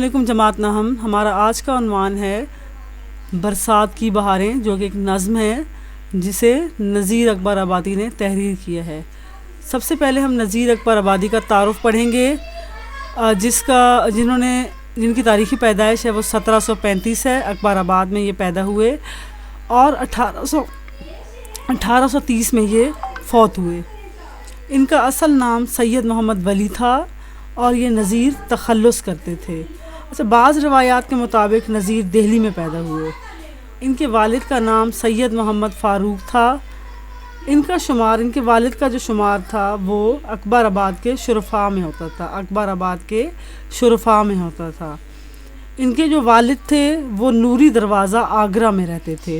علیکم جماعت ناہم. ہمارا آج کا عنوان ہے برسات کی بہاریں، جو کہ ایک نظم ہے جسے نذیر اکبر آبادی نے تحریر کیا ہے. سب سے پہلے ہم نذیر اکبر آبادی کا تعارف پڑھیں گے، جن کی تاریخی پیدائش ہے وہ 1735 ہے. اکبر آباد میں یہ پیدا ہوئے اور 1830 میں یہ فوت ہوئے. ان کا اصل نام سید محمد ولی تھا اور یہ نذیر تخلص کرتے تھے. اچھا، بعض روایات کے مطابق نذیر دہلی میں پیدا ہوئے. ان کے والد کا نام سید محمد فاروق تھا. ان کے والد کا جو شمار تھا وہ اکبر آباد کے شرفاء میں ہوتا تھا. ان کے جو والد تھے وہ نوری دروازہ آگرہ میں رہتے تھے.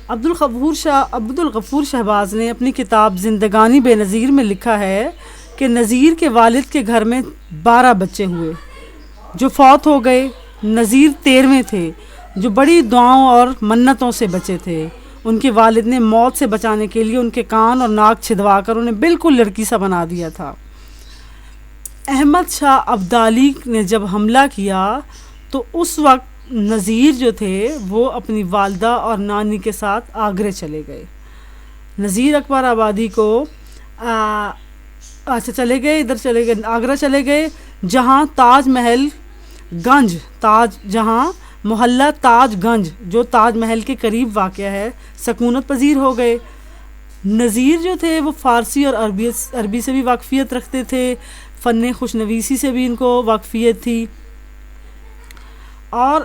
عبدالغفور شہباز نے اپنی کتاب زندگانی بے نظیر میں لکھا ہے کہ نذیر کے والد کے گھر میں 12 بچے ہوئے جو فوت ہو گئے. نذیر 13ویں تھے جو بڑی دعاؤں اور منتوں سے بچے تھے. ان کے والد نے موت سے بچانے کے لیے ان کے کان اور ناک چھدوا کر انہیں بالکل لڑکی سا بنا دیا تھا. احمد شاہ ابدالی نے جب حملہ کیا تو اس وقت نذیر جو تھے وہ اپنی والدہ اور نانی کے ساتھ آگرہ چلے گئے. نذیر اکبر آبادی کو آگرہ چلے گئے جہاں محلہ تاج گنج جو تاج محل کے قریب واقع ہے سکونت پذیر ہو گئے. نذیر جو تھے وہ فارسی اور عربی سے بھی واقفیت رکھتے تھے. فن خوشنویسی سے بھی ان کو واقفیت تھی. اور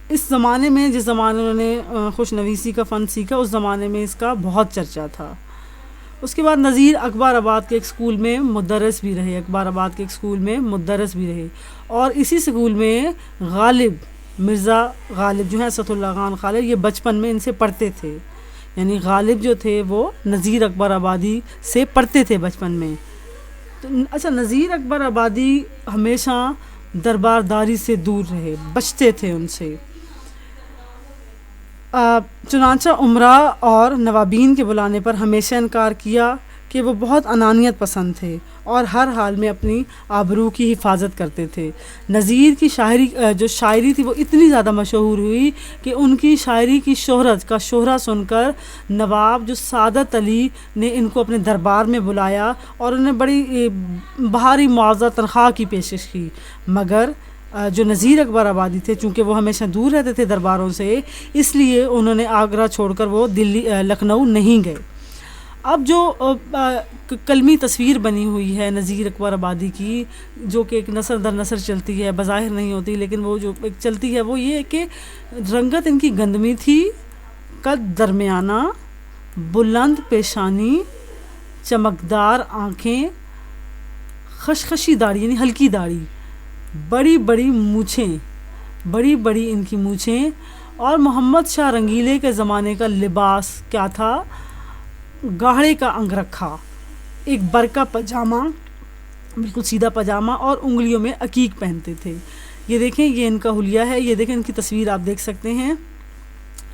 اس زمانے میں جس زمانے انہوں نے خوشنویسی کا فن سیکھا اس زمانے میں اس کا بہت چرچا تھا. اس کے بعد نذیر اکبر آباد کے ایک اسکول میں مدرس بھی رہے اور اسی اسکول میں مرزا غالب جو ہیں اسد اللہ خان خالد، یہ بچپن میں ان سے پڑھتے تھے. یعنی غالب جو تھے وہ نذیر اکبر آبادی سے پڑھتے تھے بچپن میں. اچھا، نذیر اکبر آبادی ہمیشہ دربارداری سے دور رہے، بچتے تھے ان سے. چنانچہ عمراء اور نوابین کے بلانے پر ہمیشہ انکار کیا کہ وہ بہت انانیت پسند تھے اور ہر حال میں اپنی آبرو کی حفاظت کرتے تھے. نذیر کی شاعری تھی وہ اتنی زیادہ مشہور ہوئی کہ ان کی شاعری کی شہرہ سن کر نواب جو سعادت علی نے ان کو اپنے دربار میں بلایا اور انہیں بڑی بھاری معاوضہ تنخواہ کی پیشکش کی. مگر جو نذیر اکبر آبادی تھے چونکہ وہ ہمیشہ دور رہتے تھے درباروں سے، اس لیے انہوں نے آگرہ چھوڑ کر وہ لکھنؤ نہیں گئے. اب جو کلمی تصویر بنی ہوئی ہے نذیر اکبر آبادی کی، جو کہ ایک نثر در نثر چلتی ہے، بظاہر نہیں ہوتی لیکن وہ جو ایک چلتی ہے وہ یہ کہ رنگت ان کی گندمی تھی، قد درمیانہ، بلند پیشانی، چمکدار آنکھیں، خشخشی داڑھی یعنی ہلکی داڑھی، بڑی بڑی ان کی مونچھیں. اور محمد شاہ رنگیلے کے زمانے کا لباس کیا تھا؟ گاڑے کا انگرکھا، ایک برقع پاجامہ، بالکل سیدھا پاجامہ، اور انگلیوں میں عقیق پہنتے تھے. یہ دیکھیں، یہ ان کا حلیہ ہے. یہ دیکھیں ان کی تصویر آپ دیکھ سکتے ہیں،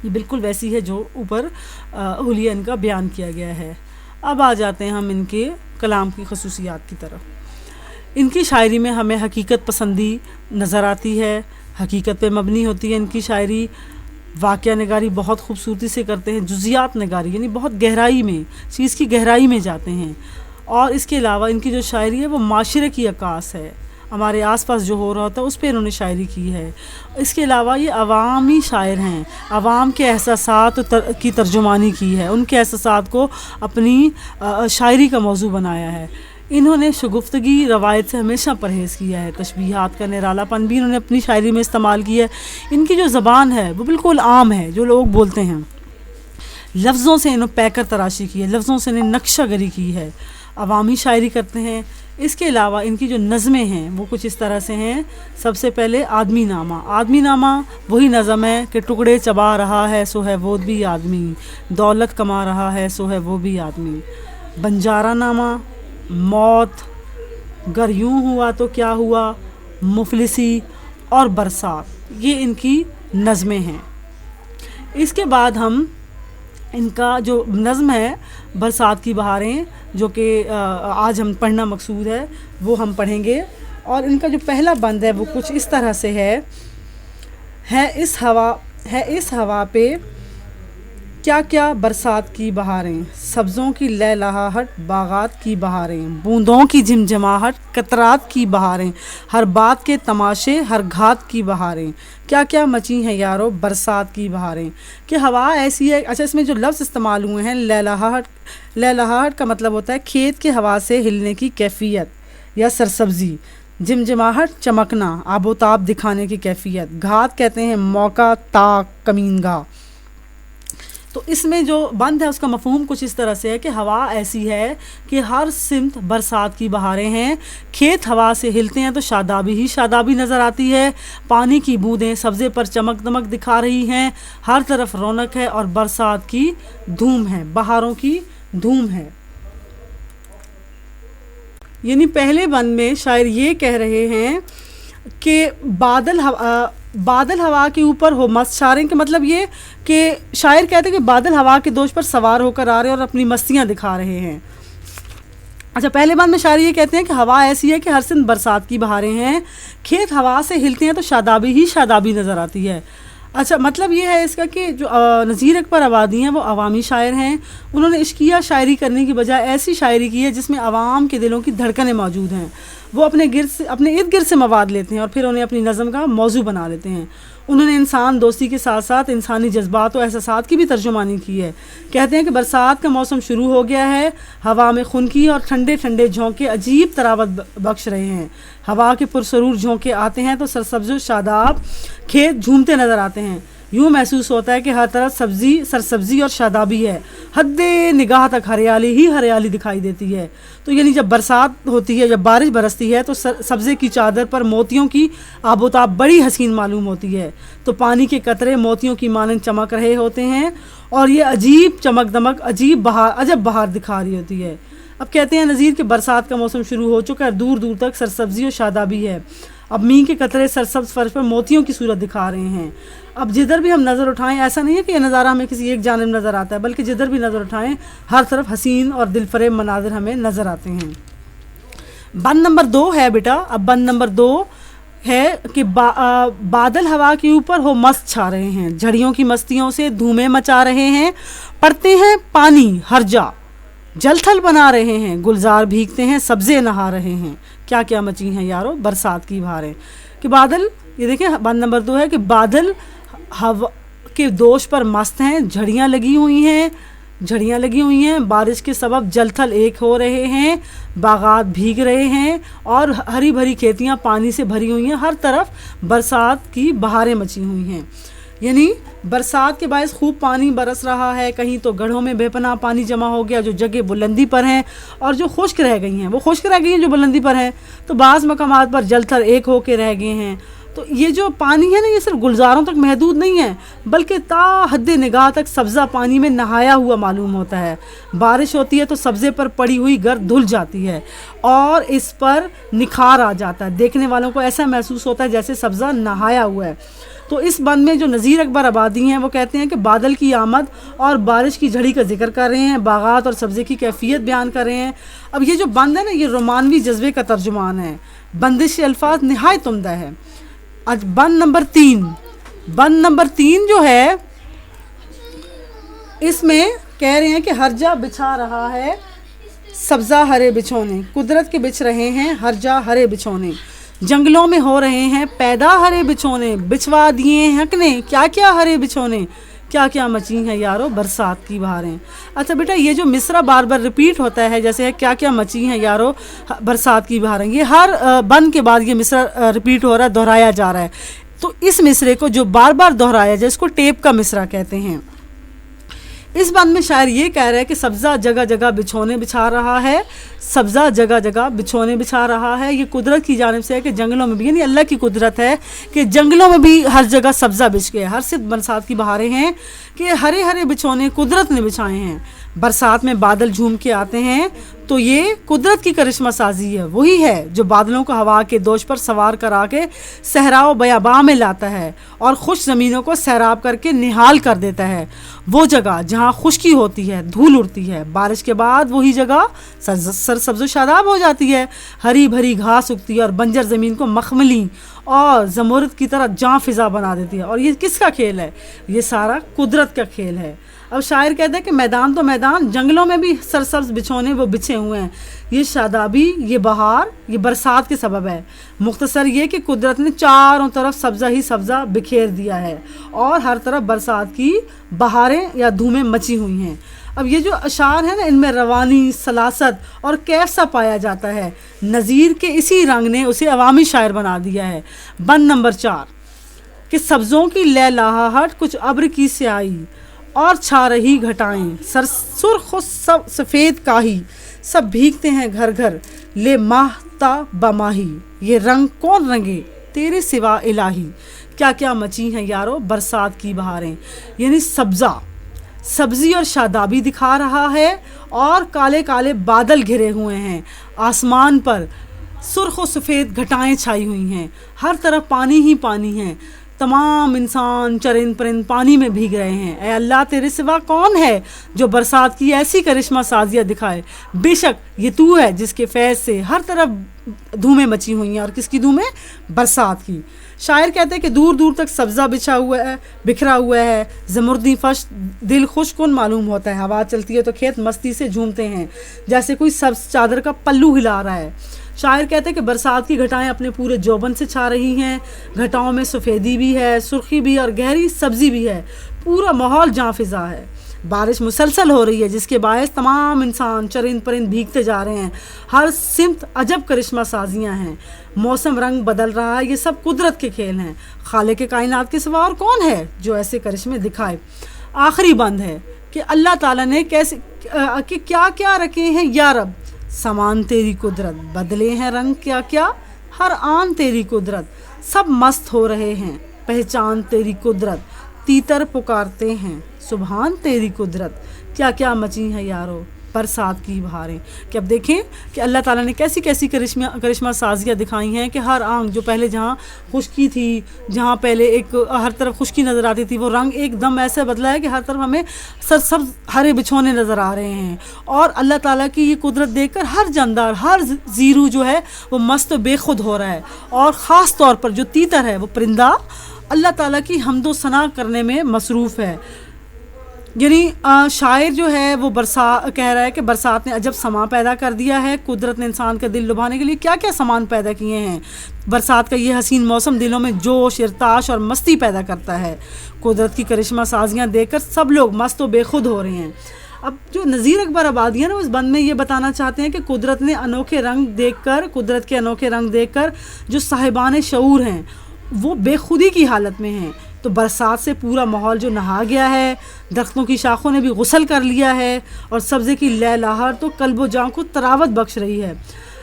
یہ بالکل ویسی ہے جو اوپر حلیہ ان کا بیان کیا گیا ہے. اب آ جاتے ہیں ہم ان کے کلام کی خصوصیات کی طرف. ان کی شاعری میں ہمیں حقیقت پسندی نظر آتی ہے، حقیقت پہ مبنی ہوتی ہے ان کی شاعری. واقعہ نگاری بہت خوبصورتی سے کرتے ہیں، جزیات نگاری یعنی بہت چیز کی گہرائی میں جاتے ہیں. اور اس کے علاوہ ان کی جو شاعری ہے وہ معاشرے کی عکاس ہے، ہمارے آس پاس جو ہو رہا ہوتا ہے اس پہ انہوں نے شاعری کی ہے. اس کے علاوہ یہ عوامی شاعر ہیں، عوام کے احساسات کی ترجمانی کی ہے، ان کے احساسات کو اپنی شاعری کا موضوع بنایا ہے. انہوں نے شگفتگی روایت سے ہمیشہ پرہیز کیا ہے، تشبیہات کا نرالا پن بھی انہوں نے اپنی شاعری میں استعمال کیا ہے. ان کی جو زبان ہے وہ بالکل عام ہے، جو لوگ بولتے ہیں. لفظوں سے انہوں پیکر تراشی کی ہے، لفظوں سے انہیں نقشہ گری کی ہے، عوامی شاعری کرتے ہیں. اس کے علاوہ ان کی جو نظمیں ہیں وہ کچھ اس طرح سے ہیں. سب سے پہلے آدمی نامہ وہی نظم ہے کہ ٹکڑے چبا رہا ہے سو ہے وہ بھی آدمی، دولت کما رہا ہے سو ہے وہ بھی آدمی. بنجارہ نامہ، موت، گر یوں ہوا تو کیا ہوا، مفلسی اور برسات، یہ ان کی نظمیں ہیں. اس کے بعد ہم ان کا جو نظم ہے برسات کی بہاریں، جو کہ آج ہم پڑھنا مقصود ہے، وہ ہم پڑھیں گے. اور ان کا جو پہلا بند ہے وہ کچھ اس طرح سے ہے اس ہوا پہ کیا کیا برسات کی بہاریں، سبزوں کی لہلہاہٹ باغات کی بہاریں، بوندوں کی جھمجھماہٹ قطرات کی بہاریں، ہر بات کے تماشے ہر گھات کی بہاریں، کیا کیا مچی ہیں یارو برسات کی بہاریں. کہ ہوا ایسی ہے. اچھا، اس میں جو لفظ استعمال ہوئے ہیں، لہلہاہٹ کا مطلب ہوتا ہے کھیت کے ہوا سے ہلنے کی کیفیت یا سرسبزی. جمجماہٹ چمکنا، آب و تاب دکھانے کی کیفیت. گھات کہتے ہیں موقع، طاق، کمینگاہ. تو اس میں جو بند ہے اس کا مفہوم کچھ اس طرح سے ہے کہ ہوا ایسی ہے کہ ہر سمت برسات کی بہاریں ہیں. کھیت ہوا سے ہلتے ہیں تو شادابی ہی شادابی نظر آتی ہے. پانی کی بوندیں سبزے پر چمک دمک دکھا رہی ہیں. ہر طرف رونق ہے اور برسات کی دھوم ہے، بہاروں کی دھوم ہے. یعنی پہلے بند میں شاعر یہ کہہ رہے ہیں کہ بادل ہوا کے اوپر ہو مست شاریں، کے مطلب یہ کہ شاعر کہتے ہیں کہ بادل ہوا کے دوش پر سوار ہو کر آ رہے ہیں اور اپنی مستیاں دکھا رہے ہیں. اچھا، پہلے بند میں شاعر یہ کہتے ہیں کہ ہوا ایسی ہے کہ ہر سمت برسات کی بہاریں ہیں. کھیت ہوا سے ہلتے ہیں تو شادابی ہی شادابی نظر آتی ہے. اچھا، مطلب یہ ہے اس کا کہ جو نذیر اکبر آبادی ہیں وہ عوامی شاعر ہیں. انہوں نے عشقیہ شاعری کرنے کی بجائے ایسی شاعری کی ہے جس میں عوام کے دلوں کی دھڑکنیں موجود ہیں. وہ اپنے ارد گرد سے مواد لیتے ہیں اور پھر انہیں اپنی نظم کا موضوع بنا لیتے ہیں. انہوں نے انسان دوستی کے ساتھ ساتھ انسانی جذبات و احساسات کی بھی ترجمانی کی ہے. کہتے ہیں کہ برسات کا موسم شروع ہو گیا ہے. ہوا میں خنکی اور ٹھنڈے ٹھنڈے جھونکے عجیب طراوت بخش رہے ہیں. ہوا کے پرسرور جھونکے آتے ہیں تو سرسبز و شاداب کھیت جھومتے نظر آتے ہیں. یوں محسوس ہوتا ہے کہ ہر طرف سرسبزی اور شادابی ہے. حد نگاہ تک ہریالی ہی ہریالی دکھائی دیتی ہے. تو یعنی جب برسات ہوتی ہے، جب بارش برستی ہے تو سبزے کی چادر پر موتیوں کی آب و تاب بڑی حسین معلوم ہوتی ہے. تو پانی کے قطرے موتیوں کی مانند چمک رہے ہوتے ہیں اور یہ عجیب چمک دمک عجب بہار دکھا رہی ہوتی ہے. اب کہتے ہیں نذیر کہ برسات کا موسم شروع ہو چکا ہے، دور دور تک سرسبزی و شادابی ہے. اب مینہ کے قطرے سرسبز فرش پر موتیوں کی صورت دکھا رہے ہیں. اب جدھر بھی ہم نظر اٹھائیں، ایسا نہیں ہے کہ یہ نظارہ ہمیں کسی ایک جانب نظر آتا ہے، بلکہ جدھر بھی نظر اٹھائیں ہر طرف حسین اور دل فریب مناظر ہمیں نظر آتے ہیں. بند نمبر 2 ہے بیٹا. اب بند نمبر 2 ہے کہ بادل ہوا کے اوپر ہو مست چھا رہے ہیں، جھڑیوں کی مستیوں سے دھومیں مچا رہے ہیں. پڑتے ہیں پانی ہر جا، جل تھل بنا رہے ہیں، گلزار بھیگتے ہیں، سبزے نہا رہے ہیں. کیا کیا مچی ہیں یارو برسات کی بہاریں. کہ بادل، یہ دیکھیں بند نمبر 2 ہے کہ بادل ہوا کے دوش پر مست ہیں، جھڑیاں لگی ہوئی ہیں، بارش کے سبب جل تھل ایک ہو رہے ہیں، باغات بھیگ رہے ہیں اور ہری بھری کھیتیاں پانی سے بھری ہوئی ہیں. ہر طرف برسات کی بہاریں مچی ہوئی ہیں. یعنی برسات کے باعث خوب پانی برس رہا ہے. کہیں تو گڑھوں میں بے پناہ پانی جمع ہو گیا جو جگہ بلندی پر ہیں، اور جو خشک رہ گئی ہیں جو بلندی پر ہیں، تو بعض مقامات پر جل تھل ایک ہو کے رہ گئے ہیں. تو یہ جو پانی ہے نا، یہ صرف گلزاروں تک محدود نہیں ہے، بلکہ تا حد نگاہ تک سبزہ پانی میں نہایا ہوا معلوم ہوتا ہے. بارش ہوتی ہے تو سبزے پر پڑی ہوئی گرد دھل جاتی ہے اور اس پر نکھار آ جاتا ہے. دیکھنے والوں کو ایسا محسوس ہوتا ہے جیسے سبزہ نہایا ہوا ہے. تو اس بند میں جو نذیر اکبر آبادی ہیں وہ کہتے ہیں کہ بادل کی آمد اور بارش کی جھڑی کا ذکر کر رہے ہیں، باغات اور سبزے کی کیفیت بیان کر رہے ہیں. اب یہ جو بند ہے نا، یہ رومانوی جذبے کا ترجمان ہے. بندش الفاظ نہایت عمدہ ہے. بند نمبر 3 جو ہے، اس میں کہہ رہے ہیں کہ ہر جا بچھا رہا ہے سبزہ ہرے بچھونے، قدرت کے بچھ رہے ہیں ہر جا ہرے بچھونے، جنگلوں میں ہو رہے ہیں پیدا ہرے بچھونے، بچھوا دیے حق نے کیا کیا ہرے بچھونے، کیا کیا مچی ہیں یارو برسات کی بہاریں. اچھا بیٹا، یہ جو مصرع بار بار ریپیٹ ہوتا ہے، جیسے کیا کیا مچی ہیں یارو برسات کی بہاریں، یہ ہر بند کے بعد یہ مصرع ریپیٹ ہو رہا ہے، دہرایا جا رہا ہے. تو اس مصرے کو جو بار بار دہرایا جائے اس کو ٹیپ کا مصرع کہتے ہیں. اس بند میں شاعر یہ کہہ رہا ہے کہ سبزہ جگہ جگہ بچھونے بچھا رہا ہے، سبزہ جگہ جگہ بچھونے بچھا رہا ہے. یہ قدرت کی جانب سے ہے کہ جنگلوں میں بھی، یعنی اللہ کی قدرت ہے کہ جنگلوں میں بھی ہر جگہ سبزہ بچھ گیا. ہر صرف برسات کی بہاریں ہیں کہ ہرے ہرے بچھونے قدرت نے بچھائے ہیں. برسات میں بادل جھوم کے آتے ہیں تو یہ قدرت کی کرشمہ سازی ہے، وہی ہے جو بادلوں کو ہوا کے دوش پر سوار کرا کے صحرا و بیاباں میں لاتا ہے اور خوش زمینوں کو سیراب کر کے نہال کر دیتا ہے۔ وہ جگہ جہاں خشکی ہوتی ہے، دھول اڑتی ہے، بارش کے بعد وہی جگہ سرسبز و شاداب ہو جاتی ہے، ہری بھری گھاس اگتی ہے اور بنجر زمین کو مخملی اور زمرد کی طرح جاں فضا بنا دیتی ہے۔ اور یہ کس کا کھیل ہے؟ یہ سارا قدرت کا کھیل ہے۔ اب شاعر کہتے ہیں کہ میدان تو میدان، جنگلوں میں بھی سرسبز بچھونے وہ بچھے ہوئے ہیں۔ یہ شادابی، یہ بہار، یہ برسات کے سبب ہے۔ مختصر یہ کہ قدرت نے چاروں طرف سبزہ ہی سبزہ بکھیر دیا ہے اور ہر طرف برسات کی بہاریں یا دھومیں مچی ہوئی ہیں۔ اب یہ جو اشعار ہیں نا، ان میں روانی، سلاست اور کیف سا پایا جاتا ہے۔ نظیر کے اسی رنگ نے اسے عوامی شاعر بنا دیا ہے۔ بند نمبر 4 کہ سبزوں کی لہ لہاہٹ، کچھ ابر کی سیاہی اور چھا رہی گھٹائیں، سرخ و سفید کاہی، سب بھیگتے ہیں گھر گھر لے ماہ تا بماہی، یہ رنگ کون رنگے تیرے سوا الہی، کیا کیا مچی ہیں یارو برسات کی بہاریں۔ یعنی سبزی اور شادابی دکھا رہا ہے اور کالے کالے بادل گھرے ہوئے ہیں، آسمان پر سرخ و سفید گھٹائیں چھائی ہوئی ہیں، ہر طرف پانی ہی پانی ہے، تمام انسان چرند پرند پانی میں بھیگ رہے ہیں۔ اے اللہ، تیرے سوا کون ہے جو برسات کی ایسی کرشمہ سازیاں دکھائے؟ بے شک یہ تو ہے جس کے فیض سے ہر طرف دھومیں مچی ہوئی ہیں۔ اور کس کی دھومیں؟ برسات کی۔ شاعر کہتے ہیں کہ دور دور تک سبزہ بچھا ہوا ہے، بکھرا ہوا ہے، زمردی فرش دل خوش کن معلوم ہوتا ہے، ہوا چلتی ہے تو کھیت مستی سے جھومتے ہیں جیسے کوئی سبز چادر کا پلو ہلا رہا ہے۔ شاعر کہتے ہیں کہ برسات کی گھٹائیں اپنے پورے جوبن سے چھا رہی ہیں، گھٹاؤں میں سفیدی بھی ہے، سرخی بھی اور گہری سبزی بھی ہے، پورا ماحول جاں فضا ہے۔ بارش مسلسل ہو رہی ہے جس کے باعث تمام انسان چرند پرند بھیگتے جا رہے ہیں، ہر سمت عجب کرشمہ سازیاں ہیں، موسم رنگ بدل رہا ہے، یہ سب قدرت کے کھیل ہیں۔ خالق کائنات کے سوا اور کون ہے جو ایسے کرشمے دکھائے؟ آخری بند ہے کہ اللہ تعالیٰ نے کیسے کہ کیا کیا رکھے ہیں یا رب، سامان تیری قدرت، بدلے ہیں رنگ کیا کیا ہر آن تیری قدرت، سب مست ہو رہے ہیں پہچان تیری قدرت، تیتر پکارتے ہیں سبحان تیری قدرت، کیا کیا مچی ہیں یارو برسات کی بہاریں۔ کہ اب دیکھیں کہ اللہ تعالیٰ نے کیسی کیسی کرشمہ سازیاں دکھائی ہیں کہ ہر آنکھ جو پہلے جہاں خشکی تھی، جہاں پہلے ایک ہر طرف خشکی نظر آتی تھی، وہ رنگ ایک دم ایسے بدلا ہے کہ ہر طرف ہمیں سرسبز ہرے بچھونے نظر آ رہے ہیں۔ اور اللہ تعالیٰ کی یہ قدرت دیکھ کر ہر جاندار، ہر زیرو جو ہے وہ مست و بے خود ہو رہا ہے۔ اور خاص طور پر جو تیتر ہے، وہ پرندہ اللہ تعالیٰ کی حمد و ثنا کرنے میں مصروف ہے۔ یعنی شاعر جو ہے وہ کہہ رہا ہے کہ برسات نے عجب سما پیدا کر دیا ہے، قدرت نے انسان کا دل لبھانے کے لیے کیا کیا سامان پیدا کیے ہیں۔ برسات کا یہ حسین موسم دلوں میں جوش، ارتعاش اور مستی پیدا کرتا ہے۔ قدرت کی کرشمہ سازیاں دیکھ کر سب لوگ مست و بے خود ہو رہے ہیں۔ اب جو نذیر اکبر آبادی ہے نا، اس بند میں یہ بتانا چاہتے ہیں کہ قدرت کے انوکھے رنگ دیکھ کر جو صاحبان شعور ہیں وہ بے خودی کی حالت میں ہیں، تو برسات سے پورا ماحول جو نہا گیا ہے، درختوں کی شاخوں نے بھی غسل کر لیا ہے، اور سبزے کی لہلہاہٹ تو قلب و جان کو تراوت بخش رہی ہے۔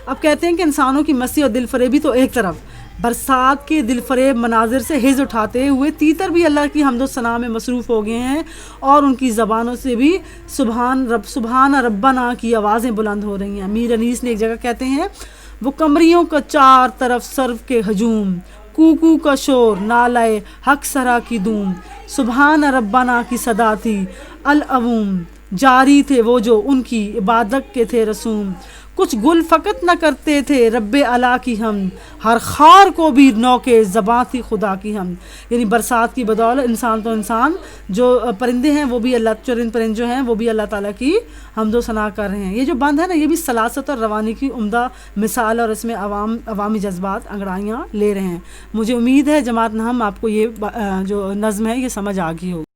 اب کہتے ہیں کہ انسانوں کی مستی اور دل فریبی تو ایک طرف، برسات کے دل فریب مناظر سے حز اٹھاتے ہوئے تیتر بھی اللہ کی حمد و ثنا میں مصروف ہو گئے ہیں، اور ان کی زبانوں سے بھی سبحان ربنا کی آوازیں بلند ہو رہی ہیں۔ میر انیس نے ایک جگہ کہتے ہیں، وہ قمریوں کا چار طرف سرو کے ہجوم، کوکو کا شور، نالائے حق سرا کی دھوم، سبحان ربنا کی صدا تھی العوم، جاری تھے وہ جو ان کی عبادت کے تھے رسوم، کچھ گل فقط نہ کرتے تھے رب اعلیٰ کی ہم، ہر خار کو بھی نو کے زباں تھی خدا کی ہم۔ یعنی برسات کی بدولت انسان جو پرندے ہیں وہ بھی چرند پرند جو ہیں وہ بھی اللہ تعالیٰ کی حمد و ثنا کر رہے ہیں۔ یہ جو بند ہے نا، یہ بھی سلاست اور روانی کی عمدہ مثال، اور اس میں عوامی جذبات انگڑائیاں لے رہے ہیں۔ مجھے امید ہے جماعت نہم آپ کو یہ جو نظم ہے یہ سمجھ آ گئی ہوگی۔